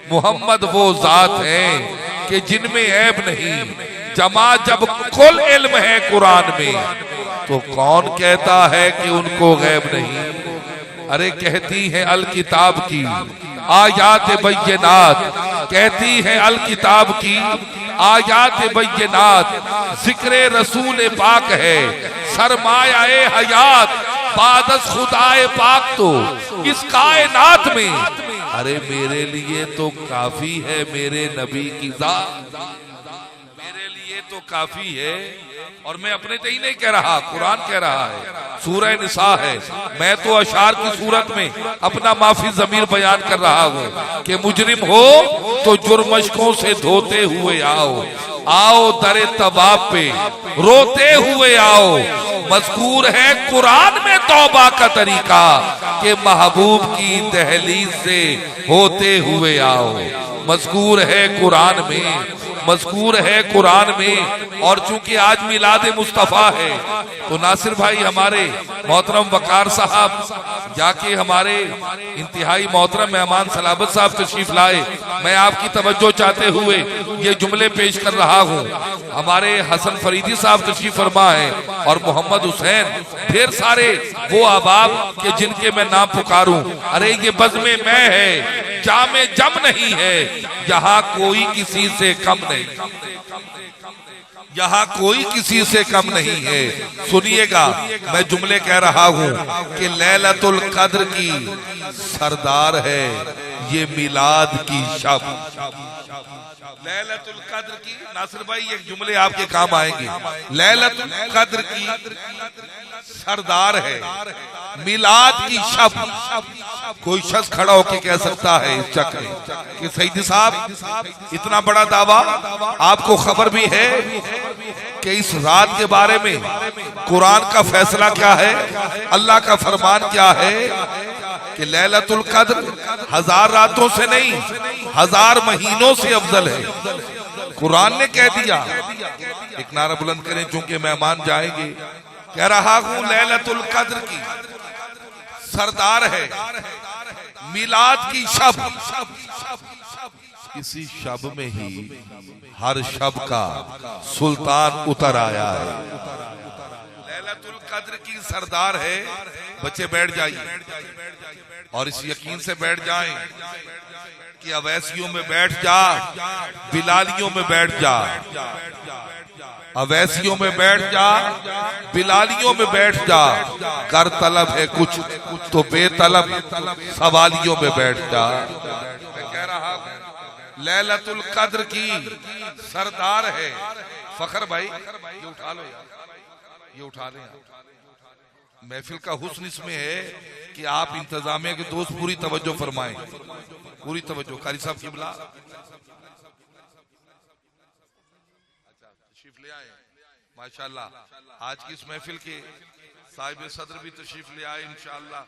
मोहम्मद वो जात है कि जिनमें ऐब नहीं, जमा जब कुल इल्म है कुरान में, तो कौन कहता है कि उनको गैब नहीं। अरे कहती है अल किताब की आयात बैयनात, कहती है अल किताब की आयात बैयनात, जिक्र रसूल पाक है सरमाया हयात, बादस खुदाए पाक तो इस कायनात में। अरे मेरे लिए तो काफी है मेरे नबी की जात, मेरे लिए तो काफी है। और मैं अपने से ही नहीं कह रहा, कुरान कह रहा है, सूरह निसा है। मैं तो अशार की सूरत में अपना माफी ज़मीर बयान कर रहा हूँ कि मुजरिम हो तो जुर्मशकों से धोते हुए आओ, आओ दरे तबाब पे रोते हुए आओ। मज़कूर है कुरान में तौबा का तरीका कि महबूब की दहलीज से होते हुए आओ। मज़कूर है कुरान में, मज़कूर है कुरान में। और चूंकि आज मिलाद मुस्तफ़ा है तो नासिर भाई हमारे मोहतरम वकार साहब जाके हमारे इंतहाई मोहतरम मेहमान सलाबत साहब तशरीफ लाए। मैं आपकी तवज्जो चाहते हुए ये जुमले पेश कर रहा हूँ। हमारे हसन फरीदी साहब तशरीफ फरमा है और मोहम्मद हुसैन, ढेर सारे वो अहबाब के जिनके मैं नाम पुकारूं। अरे ये बज़्मे मैं है, जामे जम नहीं है, यहाँ कोई किसी से कम नहीं, यहाँ कोई किसी से कम नहीं है। सुनिएगा, मैं जुमले कह रहा हूँ कि लैलतुल कद्र की सरदार है ये मिलाद की शब। लैलतुल कद्र की, नासिर भाई ये जुमले आपके काम आएंगे। लैलतुल कद्र की सरदार है मिलाद की शब। कोई शख्स खड़ा होकर कह सकता है इस चक्र कि सईदी साहब इतना बड़ा दावा, आपको खबर भी है कि इस रात के बारे में कुरान का फैसला क्या है, अल्लाह का फरमान क्या है कि लैलतुल कद्र 1000 रातों से नहीं 1000 महीनों से अफजल है। कुरान ने कह दिया। एक नारा बुलंद करें चूंकि मेहमान जाएंगे। कह रहा हूं लैलतुल कद्र की सरदार है मिलाद की शब। इसी शब में ही हर शब का सुल्तान उतर आया है। लैलतुल कद्र की सरदार है। बच्चे बैठ जाइए और इस यकीन से बैठ जाएं कि अवैसियों में बैठ जा, बिलालियों में बैठ जा, अवैसियों में बैठ जा, बिलालियों में बैठ जा। कर तलब है कुछ तो बेतलब सवालियों में बैठ जा। मैं कह रहा हूं लैलतुल कद्र की सरदार है। फखर भाई ये उठा लो यार, ये उठा ले। महफिल का हुस्न इसमें है कि आप इंतजामिया के दोस्त पूरी तवज्जो फरमाएं, पूरी तवज्जो। कारी साहब किबला तशरीफ ले आए माशाल्लाह। आज की इस महफिल के साहिब सदर भी तशरीफ ले आए इंशाअल्लाह।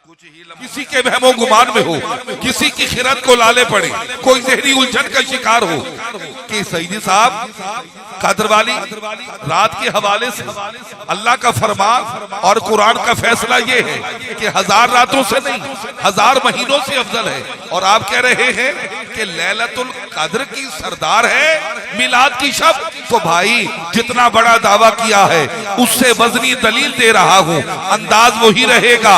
कुछ ही किसी के वहमो गुमान में हो, किसी की खिरत को लाले पड़े, कोई जहरी उलझन का शिकार हो कि सईदी साहब कद्र वाली रात के हवाले से अल्लाह का फरमान और कुरान का फैसला ये है कि 1000 रातों से नहीं 1000 महीनों से अफजल है। और आप कह रहे हैं कि लैलतुल कद्र की सरदार है मिलाद की शब। तो भाई जितना बड़ा दावा किया है उससे वजनी दलील दे रहा हूँ। अंदाज वही रहेगा,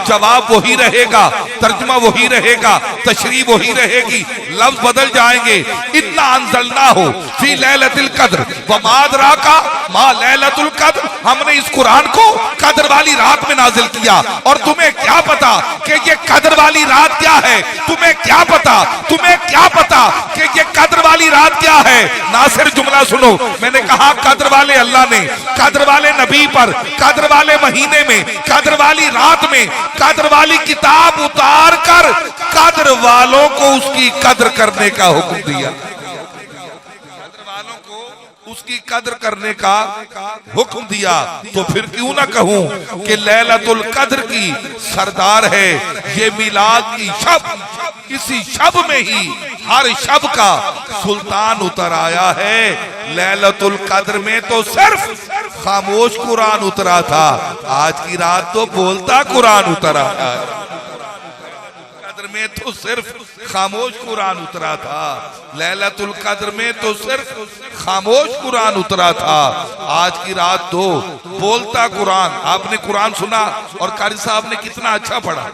जवाब वही रहेगा, तर्जुमा वही रहेगा, तशरीह वही रहेगी, लफ्ज बदल जाएंगे। इतना अंज़लना हो फी लैलतुल कद्र व मा अदराका मा लैलतुल कद्र। हमने इस कुरान को कद्र वाली रात में नाजिल किया। और तुम्हें क्या पता कि ये कद्र वाली रात क्या है? तुम्हें क्या पता, तुम्हें क्या पता कि ये कद्र वाली रात क्या है? नासिर जुमला सुनो, मैंने कहा कद्र वाले अल्लाह ने कद्र वाले नबी पर कद्र वाले महीने में कद्र वाली रात में कद्र वाली किताब उतार कर कद्र वालों को उसकी कद्र करने का हुक्म दिया। कद्र वालों को उसकी कद्र करने का हुक्म दिया। तो फिर क्यों ना कहूं कि लैलतुल कद्र की सरदार है ये मिलाद की शब। इसी शब में ही हर शब का सुल्तान उतर आया है। लैलतुल कद्र में तो सिर्फ खामोश कुरान उतरा था, आज की रात तो बोलता कुरान उतर आया है। कद्र में तो सिर्फ खामोश कुरान उतरा था, लैलतुल कद्र में तो सिर्फ खामोश कुरान उतरा था। आज की रात तो बोलता कुरान। आपने कुरान सुना और कारी साहब ने कितना अच्छा पढ़ा,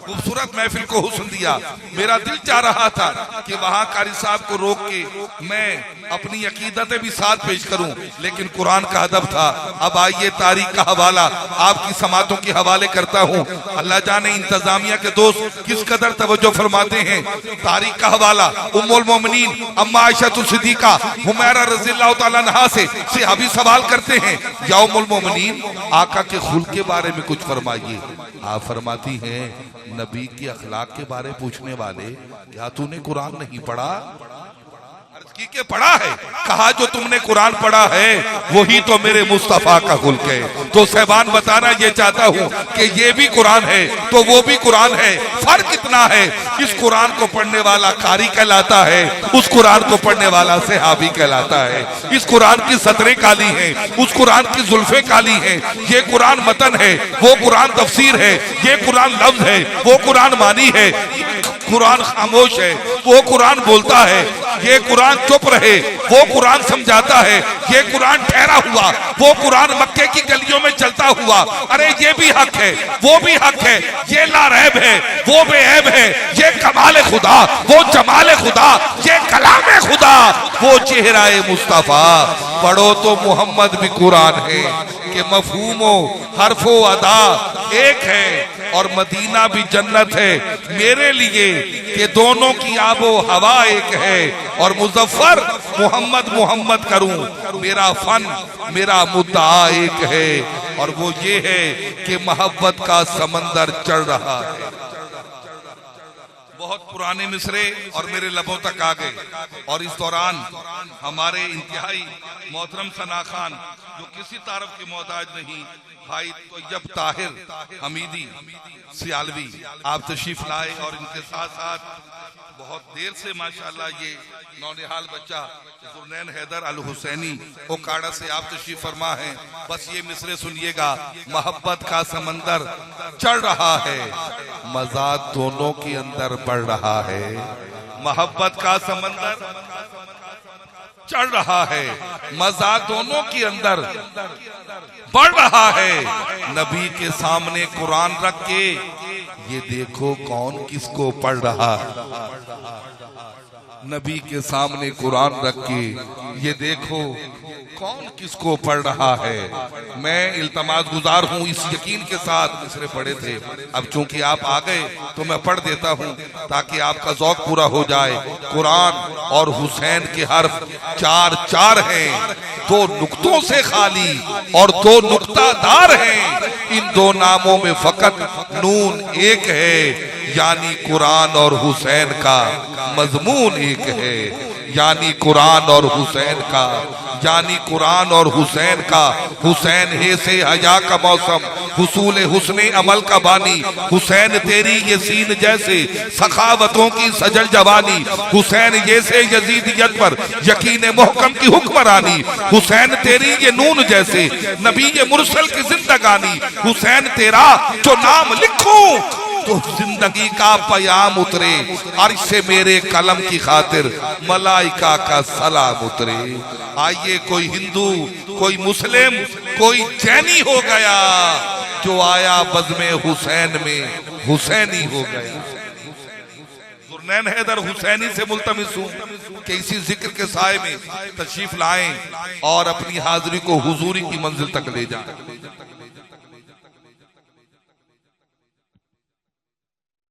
खूबसूरत महफिल को हुस्न दिया। मेरा दिल चाह रहा था कि वहां कारी साहब को रोक के मैं अपनी अकीदतें भी साथ पेश करूं, लेकिन कुरान का अदब था। अब आइए तारीख का हवाला आपकी समातों के हवाले करता हूं। अल्लाह जाने इंतजामिया के दोस्त किस कदर तवज्जो फरमाते हैं। तारीख का हवाला उम्मुल मोमिनीन अम्मा आयशा सिद्दीका हुमैरा रज़ियल्लाहु तआला अन्हा से सहाबी सवाल करते हैं, या उम्मुल मोमिनीन आका के खुल्क के बारे में कुछ फरमाइए। आप फरमाती हैं, नबी के अखलाक के बारे पूछने वाले, क्या तूने कुरान नहीं पढ़ा? की के पढ़ा है? कहा जो तुमने कुरान पढ़ा है वही तो मेरे मुस्तफा का खुल्क है। तो सहबान बताना ये चाहता हूँ कि ये भी कुरान है तो वो भी कुरान है। फर्क कितना है? इस कुरान को पढ़ने वाला कारी कहलाता है, उस कुरान को पढ़ने वाला सहाबी कहलाता है। इस कुरान की सतरें काली हैं, उस कुरान की जुल्फे काली हैं। ये कुरान मतन है, वो कुरान तफसीर है। ये कुरान लफ्ज है, वो कुरान मानी है। कुरान खामोश है, वो कुरान बोलता है। ये कुरान चुप रहे, वो कुरान समझाता है। ये कुरान ठहरा हुआ, वो कुरान मक्के की गलियों में चलता हुआ। अरे ये भी हक है, वो भी हक है। ये लारैब है, वो बेऐब है। ये कमाल खुदा, वो जमाल खुदा। ये कलाम खुदा, वो चेहराए मुस्तफा। पढ़ो तो मोहम्मद भी कुरान है कि मफहूमो हरफो अदा एक है, और मदीना भी जन्नत है मेरे लिए कि दोनों की आबो हवा एक है। और मुजफ्फर मोहम्मद मोहम्मद करूं, मेरा फन मेरा मुद्दा एक है। और वो ये है कि मोहब्बत का समंदर चढ़ रहा है। बहुत पुराने मिसरे और मेरे लबों तक आ गए, और इस दौरान हमारे इंतहाई मोहतरम सना खान, जो किसी तारफ के मोहताज नहीं, भाई तैयब ताहिर हमीदी सियालवी, आप तशरीफ लाए। और इनके साथ साथ बहुत देर से माशाल्लाह ये नौनिहाल बच्चा जुनैन हैदर अल हुसैनी ओकाड़ा से आप तशरीफ फरमा है। बस ये मिसरे सुनिएगा। मोहब्बत का समंदर चढ़ रहा है, मजा दोनों के अंदर बढ़ रहा है। मोहब्बत का समंदर चढ़ रहा है, मजा दोनों के अंदर बढ़ रहा है। नबी के सामने कुरान रख के ये देखो कौन किसको पढ़ रहा है। नबी के सामने कुरान रख के ये देखो कौन किसको पढ़ रहा है। मैं इल्तमास गुजार हूँ इस यकीन के साथ मिसरे पढ़े थे, अब चूंकि आप आ गए तो मैं पढ़ देता हूँ ताकि आपका जौक पूरा हो जाए। कुरान और हुसैन के हर्फ चार चार हैं, दो नुक्तों से खाली और दो नुक्तादार हैं। इन दो नामों में फकत नून एक है, यानी कुरान और हुसैन का मजमून एक है। यानी कुरान और हुसैन का, यानी कुरान और हुसैन का। हुसैन है से हया का मौसम, हुसूल हुस्ने अमल का बानी। हुसैन तेरी ये सीन जैसे सखावतों की सजल जवानी। हुसैन जैसे यजीदियत पर यकीन मोहकम की हुक्मरानी। हुसैन तेरी ये नून जैसे नबी ये मुरसल की जिंदगानी। हुसैन तेरा जो नाम लिखूं तो जिंदगी का पयाम उतरे, अर्श से मेरे कलम की खातिर मलाइका का सलाम उतरे। आइए कोई हिंदू, कोई मुस्लिम, कोई जैनी हो गया, जो आया बज़्मे हुसैन में हुसैनी हो गया। जुनैन हैदर हुसैनी से मुल्तमिस हूँ कि इसी जिक्र के साए में तशरीफ लाएं और अपनी हाजिरी को हुजूरी की मंजिल तक ले जाएं।